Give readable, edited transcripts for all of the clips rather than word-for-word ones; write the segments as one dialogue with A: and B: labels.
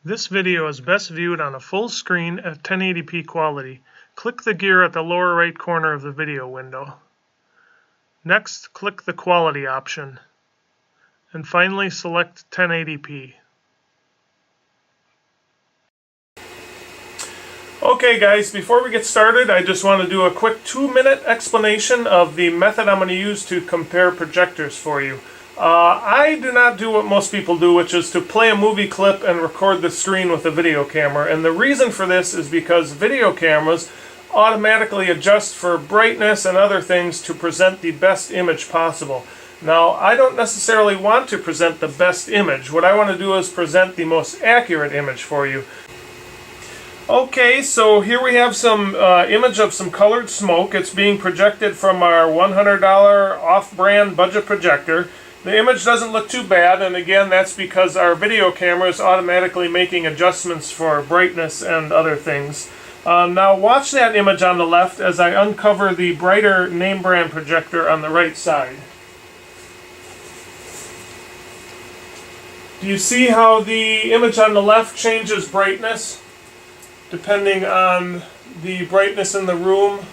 A: This video is best viewed on a full screen at 1080p quality. Click the gear at the lower right corner of the video window. Next, click the quality option. And finally, select 1080p. Okay guys, before we get started, I just want to do a quick 2-minute explanation of the method I'm going to use to compare projectors for you. I do not do what most people do, which is to play a movie clip and record the screen with a video camera. And the reason for this is because video cameras automatically adjust for brightness and other things to present the best image possible. Now, I don't necessarily want to present the best image. What I want to do is present the most accurate image for you. Okay, so here we have some image of some colored smoke. It's being projected from our $100 off-brand budget projector. The image doesn't look too bad, and again, that's because our video camera is automatically making adjustments for brightness and other things. Now watch that image on the left as I uncover the brighter name brand projector on the right side. Do you see how the image on the left changes brightness depending on the brightness in the room?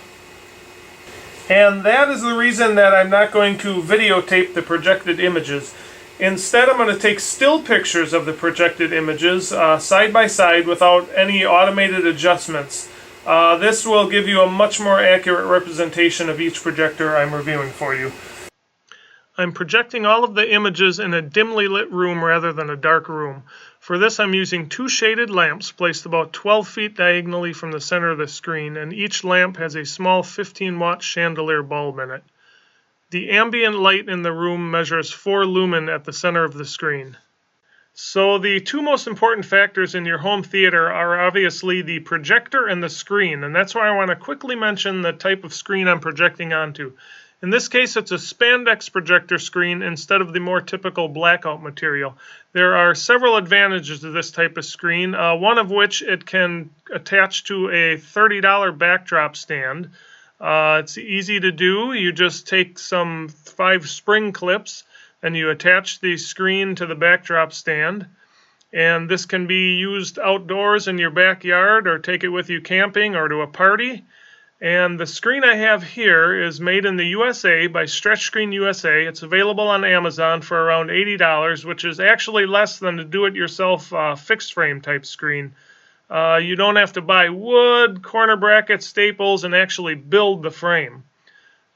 A: And that is the reason that I'm not going to videotape the projected images. Instead, I'm going to take still pictures of the projected images side by side without any automated adjustments. This will give you a much more accurate representation of each projector I'm reviewing for you. I'm projecting all of the images in a dimly lit room rather than a dark room. For this, I'm using 2 shaded lamps placed about 12 feet diagonally from the center of the screen, and each lamp has a small 15-watt chandelier bulb in it. The ambient light in the room measures 4 lumen at the center of the screen. So the 2 most important factors in your home theater are obviously the projector and the screen, and that's why I want to quickly mention the type of screen I'm projecting onto. In this case, it's a Spandex projector screen instead of the more typical blackout material. There are several advantages to this type of screen, one of which it can attach to a $30 backdrop stand. It's easy to do. You just take some 5 spring clips and you attach the screen to the backdrop stand. And this can be used outdoors in your backyard, or take it with you camping or to a party. And the screen I have here is made in the USA by Stretch Screen USA. It's available on Amazon for around $80, which is actually less than a do-it-yourself fixed frame type screen. You don't have to buy wood, corner brackets, staples, and actually build the frame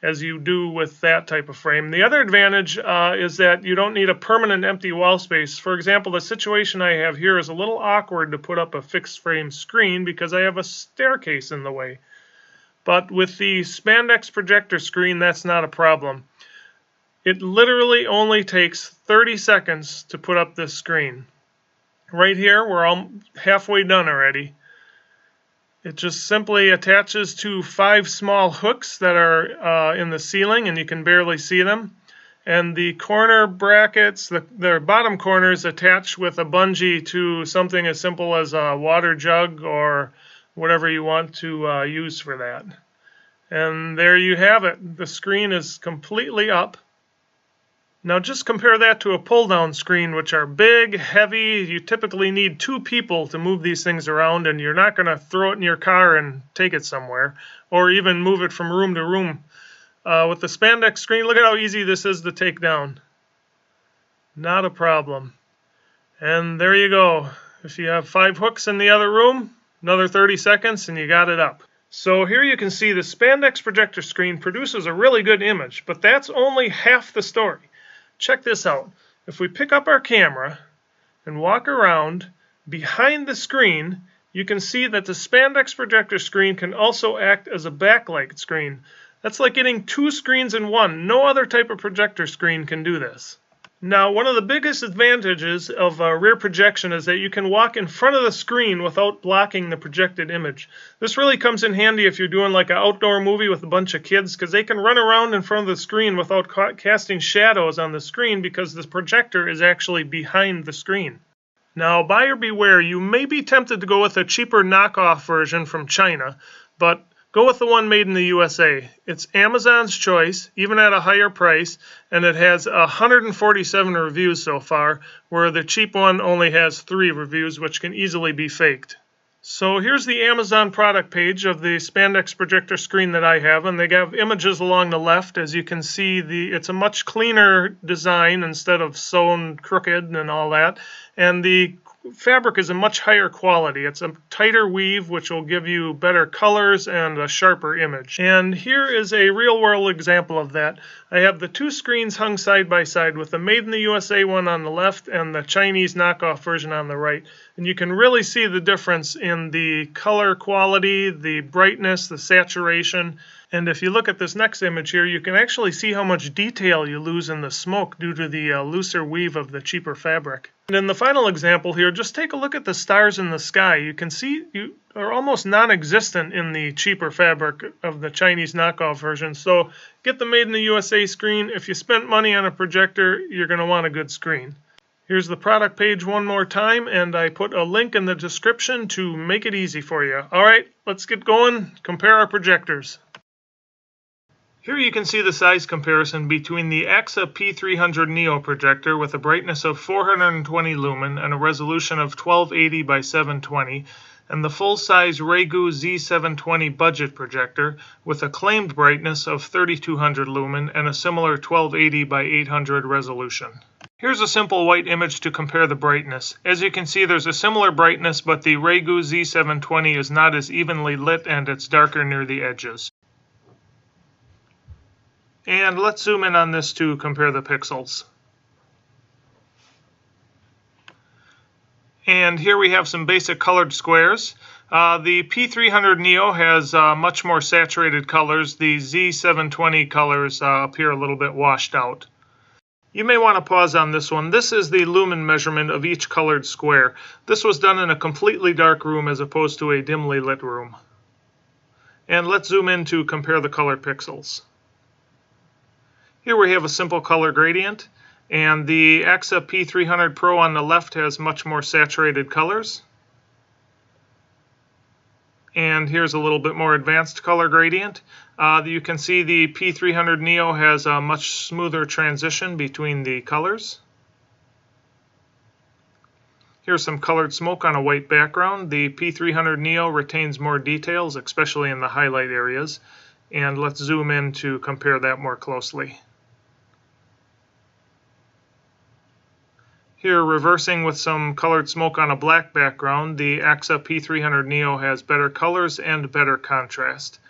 A: as you do with that type of frame. The other advantage is that you don't need a permanent empty wall space. For example, the situation I have here is a little awkward to put up a fixed frame screen because I have a staircase in the way. But with the Spandex projector screen, that's not a problem. It literally only takes 30 seconds to put up this screen. Right here, we're all halfway done already. It just simply attaches to 5 small hooks that are in the ceiling, and you can barely see them. And the corner brackets, the bottom corners, attach with a bungee to something as simple as a water jug or whatever you want to use for that. And there you have it. The screen is completely up. Now just compare that to a pull-down screen, which are big, heavy. You typically need 2 people to move these things around, and you're not going to throw it in your car and take it somewhere, or even move it from room to room. With the Spandex screen, look at how easy this is to take down. Not a problem. And there you go. If you have 5 hooks in the other room, another 30 seconds and you got it up. So here you can see the Spandex projector screen produces a really good image, but that's only half the story. Check this out. If we pick up our camera and walk around behind the screen, you can see that the Spandex projector screen can also act as a backlight screen. That's like getting 2 screens in one. No other type of projector screen can do this. Now, one of the biggest advantages of rear projection is that you can walk in front of the screen without blocking the projected image. This really comes in handy if you're doing like an outdoor movie with a bunch of kids, because they can run around in front of the screen without casting shadows on the screen because the projector is actually behind the screen. Now, buyer beware, you may be tempted to go with a cheaper knockoff version from China, but Go with the one made in the USA. It's Amazon's choice, even at a higher price, and it has 147 reviews so far, where the cheap one only has 3 reviews, which can easily be faked. So here's the Amazon product page of the Spandex projector screen that I have, and they have images along the left. As you can see, it's a much cleaner design instead of sewn crooked and all that, and the fabric is a much higher quality. It's a tighter weave, which will give you better colors and a sharper image. And here is a real-world example of that. I have the 2 screens hung side by side with the Made in the USA one on the left and the Chinese knockoff version on the right. And you can really see the difference in the color quality, the brightness, the saturation. And if you look at this next image here, you can actually see how much detail you lose in the smoke due to the looser weave of the cheaper fabric. And in the final example here, just take a look at the stars in the sky. You can see you are almost non-existent in the cheaper fabric of the Chinese knockoff version. So get the Made in the USA screen. If you spent money on a projector, you're going to want a good screen. Here's the product page one more time, and I put a link in the description to make it easy for you. All right, let's get going. Compare our projectors. Here you can see the size comparison between the Aaxa P300 Neo projector with a brightness of 420 lumen and a resolution of 1280 by 720, and the full-size Ragu Z720 budget projector with a claimed brightness of 3200 lumen and a similar 1280 by 800 resolution. Here's a simple white image to compare the brightness. As you can see, there's a similar brightness, but the Ragu Z720 is not as evenly lit and it's darker near the edges. And let's zoom in on this to compare the pixels. And here we have some basic colored squares. The P300 Neo has much more saturated colors. The Z720 colors appear a little bit washed out. You may want to pause on this one. This is the lumen measurement of each colored square. This was done in a completely dark room as opposed to a dimly lit room. And let's zoom in to compare the color pixels. Here we have a simple color gradient, and the Aaxa P300 Pro on the left has much more saturated colors. And here's a little bit more advanced color gradient. You can see the P300 Neo has a much smoother transition between the colors. Here's some colored smoke on a white background. The P300 Neo retains more details, especially in the highlight areas. And let's zoom in to compare that more closely. Here, reversing with some colored smoke on a black background, the Aaxa P300 Neo has better colors and better contrast.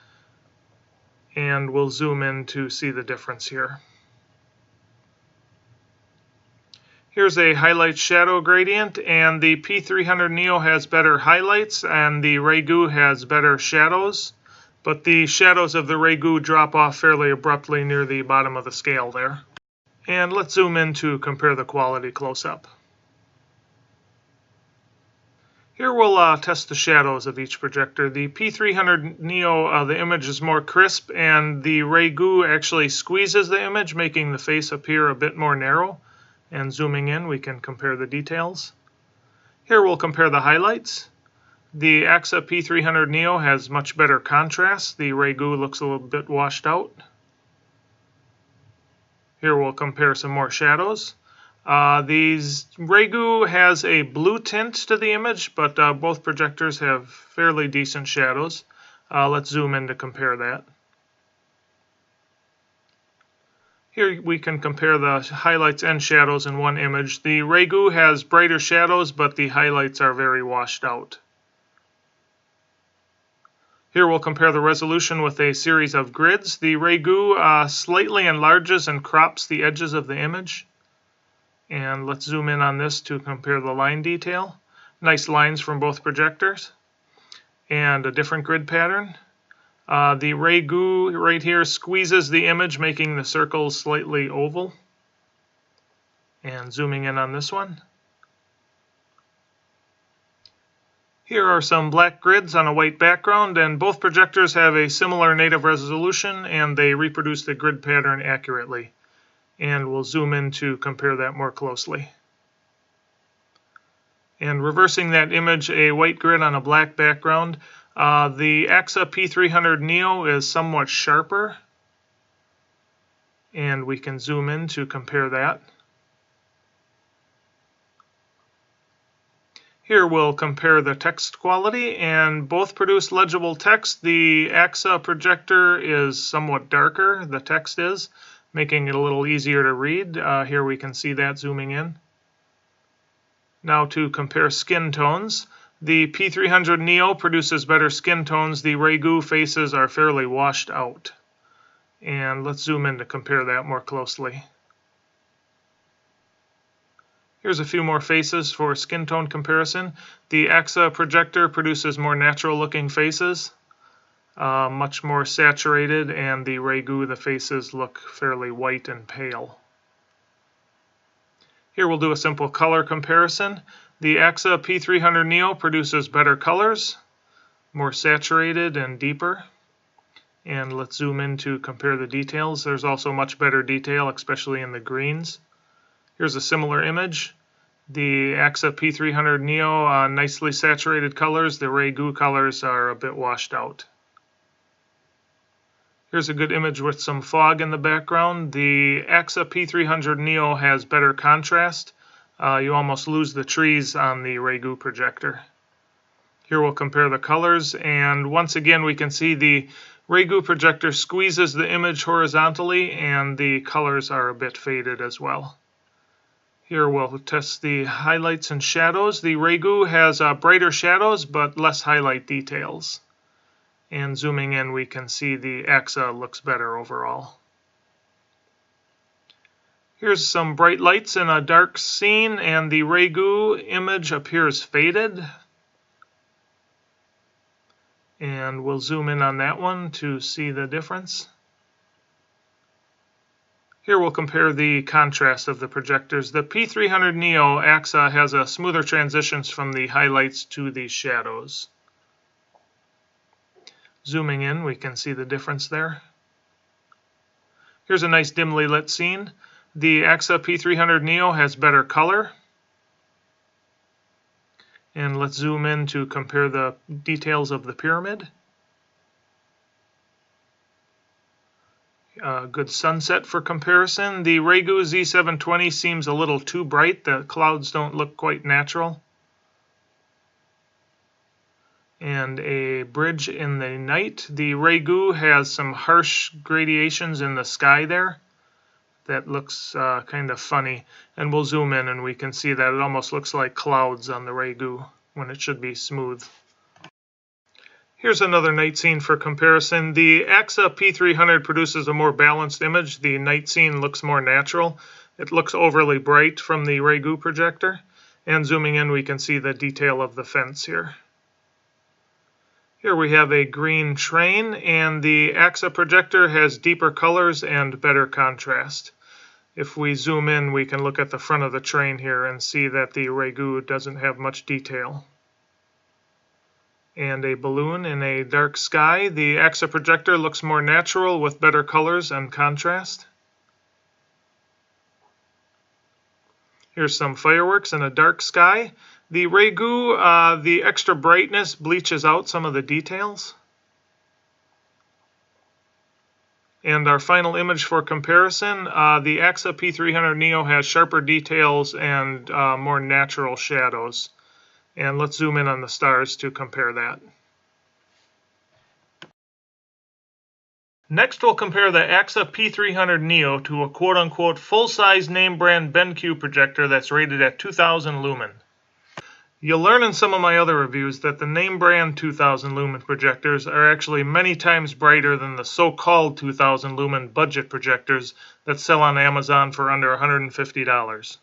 A: And we'll zoom in to see the difference here. Here's a highlight shadow gradient, and the P300 Neo has better highlights and the Ragu has better shadows, but the shadows of the Ragu drop off fairly abruptly near the bottom of the scale there. And let's zoom in to compare the quality close-up. Here we'll test the shadows of each projector. The P300 Neo, the image is more crisp, and the Ragu actually squeezes the image, making the face appear a bit more narrow. And zooming in, we can compare the details. Here we'll compare the highlights. The Aaxa P300 Neo has much better contrast. The Ragu looks a little bit washed out. Here we'll compare some more shadows. The Ragu has a blue tint to the image, but both projectors have fairly decent shadows. Let's zoom in to compare that. Here we can compare the highlights and shadows in one image. The Ragu has brighter shadows, but the highlights are very washed out. Here we'll compare the resolution with a series of grids. The Ragu slightly enlarges and crops the edges of the image. And let's zoom in on this to compare the line detail. Nice lines from both projectors. And a different grid pattern. The Ragu right here squeezes the image, making the circles slightly oval. And zooming in on this one. Here are some black grids on a white background, and both projectors have a similar native resolution, and they reproduce the grid pattern accurately. And we'll zoom in to compare that more closely. And reversing that image, a white grid on a black background, The Aaxa P300 Neo is somewhat sharper, and we can zoom in to compare that. Here we'll compare the text quality, and both produce legible text. The Aaxa projector is somewhat darker, the text is, making it a little easier to read. Here we can see that zooming in. Now to compare skin tones. The P300 Neo produces better skin tones. The Ragu faces are fairly washed out. And let's zoom in to compare that more closely. Here's a few more faces for skin tone comparison. The Aaxa projector produces more natural looking faces, much more saturated, and the Ragu, the faces look fairly white and pale. Here we'll do a simple color comparison. The Aaxa P300 Neo produces better colors, more saturated and deeper. And let's zoom in to compare the details. There's also much better detail, especially in the greens. Here's a similar image. The Aaxa P300 Neo, nicely saturated colors. The Ragu colors are a bit washed out. Here's a good image with some fog in the background. The Aaxa P300 Neo has better contrast. You almost lose the trees on the Ragu projector. Here we'll compare the colors, and once again we can see the Ragu projector squeezes the image horizontally, and the colors are a bit faded as well. Here we'll test the highlights and shadows. The Ragu has brighter shadows but less highlight details. And zooming in, we can see the Aaxa looks better overall. Here's some bright lights in a dark scene, and the Ragu image appears faded. And we'll zoom in on that one to see the difference. Here we'll compare the contrast of the projectors. The P300 Neo Aaxa has a smoother transitions from the highlights to the shadows. Zooming in, we can see the difference there. Here's a nice dimly lit scene. The Aaxa P300 Neo has better color. And let's zoom in to compare the details of the pyramid. Good sunset for comparison. The Ragu Z720 seems a little too bright. The clouds don't look quite natural. And a bridge in the night. The Ragu has some harsh gradations in the sky there. That looks kind of funny. And we'll zoom in and we can see that it almost looks like clouds on the Ragu when it should be smooth. Here's another night scene for comparison. The Aaxa P300 produces a more balanced image. The night scene looks more natural. It looks overly bright from the Ragu projector. And zooming in, we can see the detail of the fence here. Here we have a green train, and the Aaxa projector has deeper colors and better contrast. If we zoom in, we can look at the front of the train here and see that the Ragu doesn't have much detail. And a balloon in a dark sky. The Aaxa projector looks more natural with better colors and contrast. Here's some fireworks in a dark sky. The Ragu, the extra brightness bleaches out some of the details. And our final image for comparison, the Aaxa P300 Neo has sharper details and more natural shadows. And let's zoom in on the stars to compare that. Next, we'll compare the Aaxa P300 Neo to a quote-unquote full-size name brand BenQ projector that's rated at 2000 lumen. You'll learn in some of my other reviews that the name brand 2000 lumen projectors are actually many times brighter than the so-called 2000 lumen budget projectors that sell on Amazon for under $150.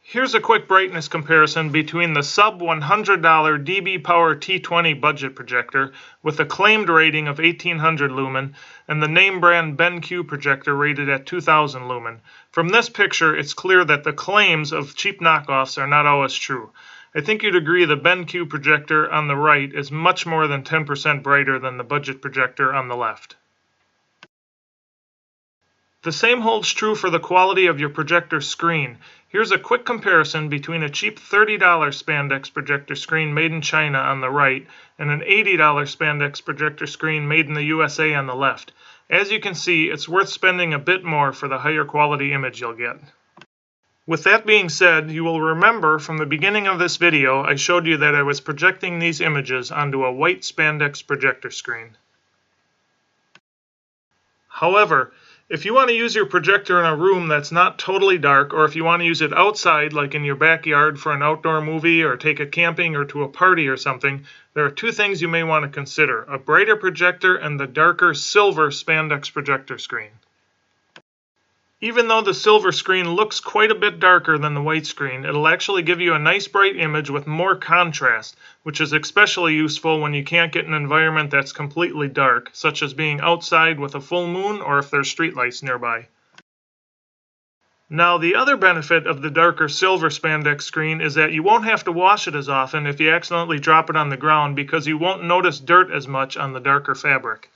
A: Here's a quick brightness comparison between the sub $100 dB Power T20 budget projector with a claimed rating of 1800 lumen and the name brand BenQ projector rated at 2000 lumen. From this picture, it's clear that the claims of cheap knockoffs are not always true. I think you'd agree the BenQ projector on the right is much more than 10% brighter than the budget projector on the left. The same holds true for the quality of your projector screen. Here's a quick comparison between a cheap $30 Spandex projector screen made in China on the right and an $80 Spandex projector screen made in the USA on the left. As you can see, it's worth spending a bit more for the higher quality image you'll get. With that being said, you will remember from the beginning of this video I showed you that I was projecting these images onto a white Spandex projector screen. However, if you want to use your projector in a room that's not totally dark, or if you want to use it outside, like in your backyard for an outdoor movie, or take it camping or to a party or something, there are two things you may want to consider: a brighter projector and the darker silver Spandex projector screen. Even though the silver screen looks quite a bit darker than the white screen, it'll actually give you a nice bright image with more contrast, which is especially useful when you can't get an environment that's completely dark, such as being outside with a full moon or if there's streetlights nearby. Now, the other benefit of the darker silver Spandex screen is that you won't have to wash it as often if you accidentally drop it on the ground, because you won't notice dirt as much on the darker fabric.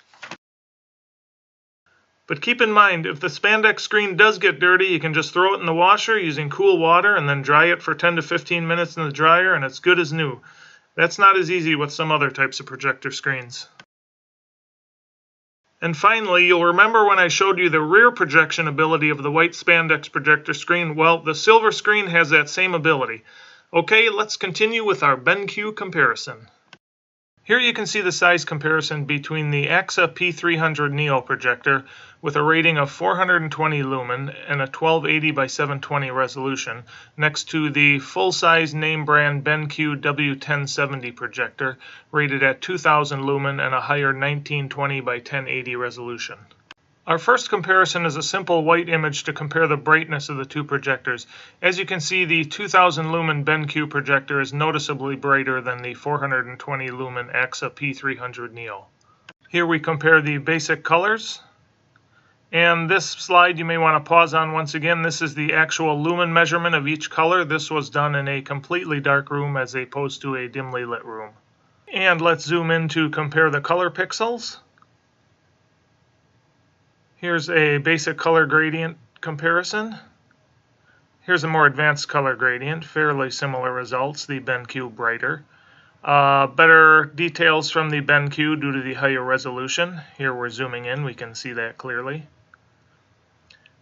A: But keep in mind, if the Spandex screen does get dirty, you can just throw it in the washer using cool water and then dry it for 10 to 15 minutes in the dryer and it's good as new. That's not as easy with some other types of projector screens. And finally, you'll remember when I showed you the rear projection ability of the white Spandex projector screen. Well, the silver screen has that same ability. Okay, let's continue with our BenQ comparison. Here you can see the size comparison between the Aaxa P300 Neo projector with a rating of 420 lumen and a 1280 by 720 resolution next to the full-size name brand BenQ W1070 projector rated at 2000 lumen and a higher 1920 by 1080 resolution. Our first comparison is a simple white image to compare the brightness of the two projectors. As you can see, the 2000 lumen BenQ projector is noticeably brighter than the 420 lumen Aaxa P300 Neo. Here we compare the basic colors. And this slide you may want to pause on once again. This is the actual lumen measurement of each color. This was done in a completely dark room as opposed to a dimly lit room. And let's zoom in to compare the color pixels. Here's a basic color gradient comparison. Here's a more advanced color gradient, fairly similar results, the BenQ brighter. Better details from the BenQ due to the higher resolution. Here we're zooming in, we can see that clearly.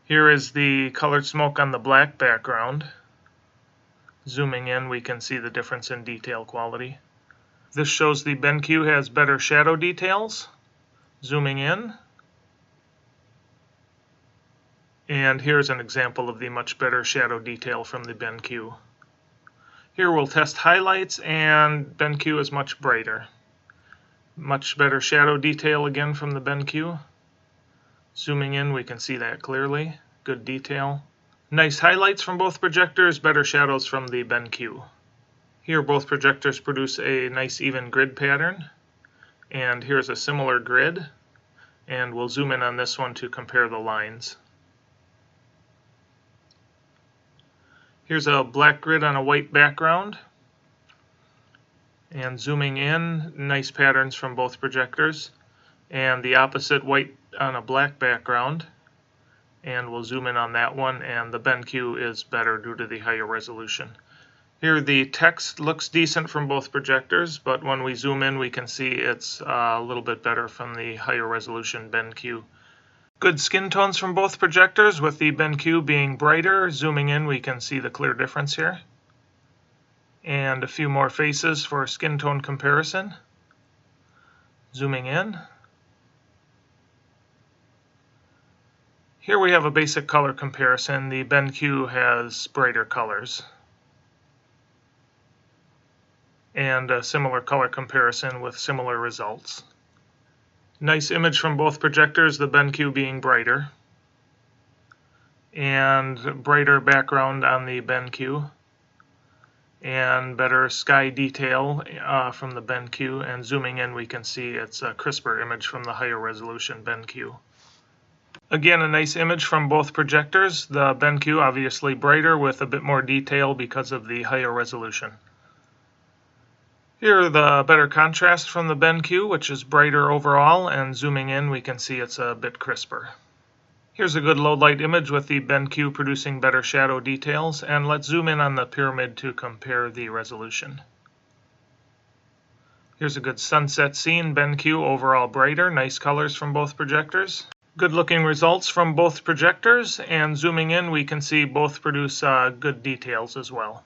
A: Here is the colored smoke on the black background. Zooming in, we can see the difference in detail quality. This shows the BenQ has better shadow details. Zooming in. And here's an example of the much better shadow detail from the BenQ. Here we'll test highlights, and BenQ is much brighter. Much better shadow detail again from the BenQ. Zooming in, we can see that clearly. Good detail. Nice highlights from both projectors, better shadows from the BenQ. Here both projectors produce a nice even grid pattern. And here's a similar grid. And we'll zoom in on this one to compare the lines. Here's a black grid on a white background. And zooming in, nice patterns from both projectors. And the opposite, white on a black background. And we'll zoom in on that one, and the BenQ is better due to the higher resolution. Here the text looks decent from both projectors, but when we zoom in we can see it's a little bit better from the higher resolution BenQ. Good skin tones from both projectors, with the BenQ being brighter. Zooming in, we can see the clear difference here. And a few more faces for skin tone comparison. Zooming in. Here we have a basic color comparison. The BenQ has brighter colors. And a similar color comparison with similar results. Nice image from both projectors, the BenQ being brighter. And brighter background on the BenQ. And better sky detail from the BenQ. And zooming in, we can see it's a crisper image from the higher resolution BenQ. Again, a nice image from both projectors. The BenQ obviously brighter with a bit more detail because of the higher resolution. Here the better contrast from the BenQ, which is brighter overall, and zooming in we can see it's a bit crisper. Here's a good low light image with the BenQ producing better shadow details, and let's zoom in on the pyramid to compare the resolution. Here's a good sunset scene, BenQ overall brighter, nice colors from both projectors. Good looking results from both projectors, and zooming in we can see both produce good details as well.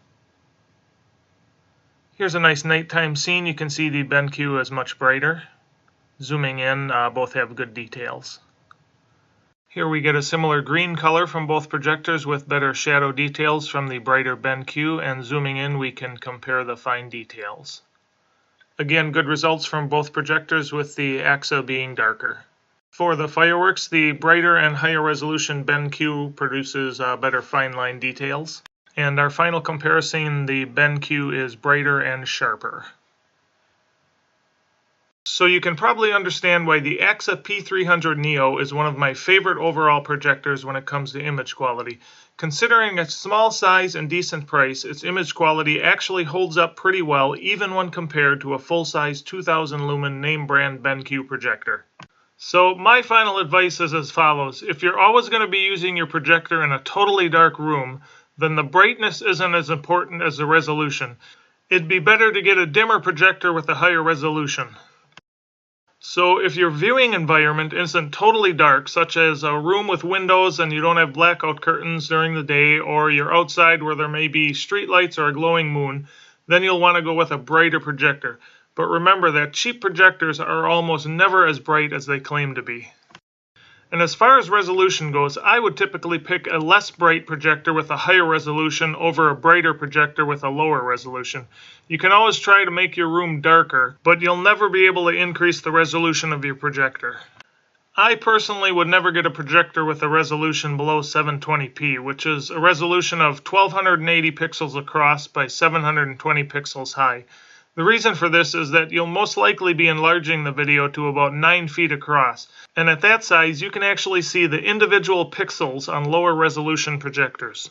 A: Here's a nice nighttime scene, you can see the BenQ is much brighter. Zooming in, both have good details. Here we get a similar green color from both projectors with better shadow details from the brighter BenQ, and zooming in we can compare the fine details. Again, good results from both projectors with the Aaxa being darker. For the fireworks, the brighter and higher resolution BenQ produces better fine line details. And our final comparison, the BenQ is brighter and sharper. So you can probably understand why the Aaxa P300 Neo is one of my favorite overall projectors when it comes to image quality. Considering its small size and decent price, its image quality actually holds up pretty well even when compared to a full-size 2000 lumen name brand BenQ projector. So my final advice is as follows. If you're always going to be using your projector in a totally dark room, then the brightness isn't as important as the resolution. It'd be better to get a dimmer projector with a higher resolution. So if your viewing environment isn't totally dark, such as a room with windows and you don't have blackout curtains during the day, or you're outside where there may be street lights or a glowing moon, then you'll want to go with a brighter projector. But remember that cheap projectors are almost never as bright as they claim to be. And as far as resolution goes, I would typically pick a less bright projector with a higher resolution over a brighter projector with a lower resolution. You can always try to make your room darker, but you'll never be able to increase the resolution of your projector. I personally would never get a projector with a resolution below 720p, which is a resolution of 1280 pixels across by 720 pixels high. The reason for this is that you'll most likely be enlarging the video to about 9 feet across, and at that size you can actually see the individual pixels on lower resolution projectors.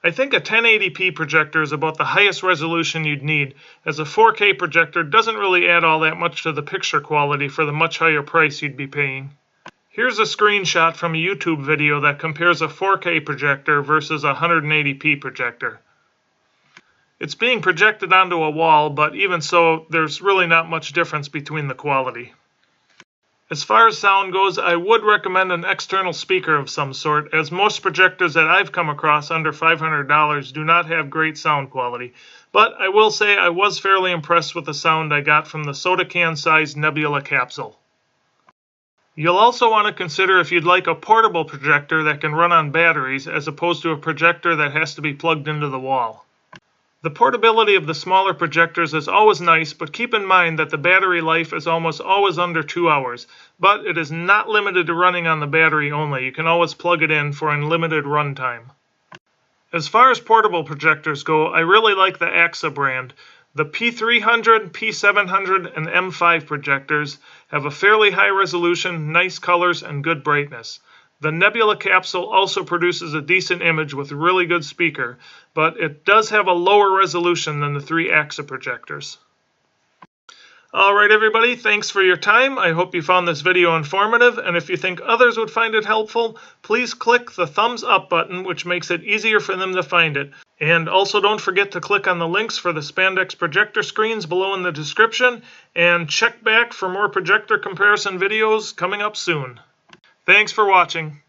A: I think a 1080p projector is about the highest resolution you'd need, as a 4K projector doesn't really add all that much to the picture quality for the much higher price you'd be paying. Here's a screenshot from a YouTube video that compares a 4K projector versus a 180p projector. It's being projected onto a wall, but even so, there's really not much difference between the quality. As far as sound goes, I would recommend an external speaker of some sort, as most projectors that I've come across under $500 do not have great sound quality. But I will say I was fairly impressed with the sound I got from the soda can-sized nebula capsule. You'll also want to consider if you'd like a portable projector that can run on batteries, as opposed to a projector that has to be plugged into the wall. The portability of the smaller projectors is always nice, but keep in mind that the battery life is almost always under 2 hours. But it is not limited to running on the battery only. You can always plug it in for unlimited runtime. As far as portable projectors go, I really like the Aaxa brand. The P300, P700, and M5 projectors have a fairly high resolution, nice colors, and good brightness. The nebula capsule also produces a decent image with a really good speaker, but it does have a lower resolution than the 3 Aaxa projectors. Alright everybody, thanks for your time. I hope you found this video informative, and if you think others would find it helpful, please click the thumbs up button, which makes it easier for them to find it. And also don't forget to click on the links for the Spandex projector screens below in the description, and check back for more projector comparison videos coming up soon. Thanks for watching.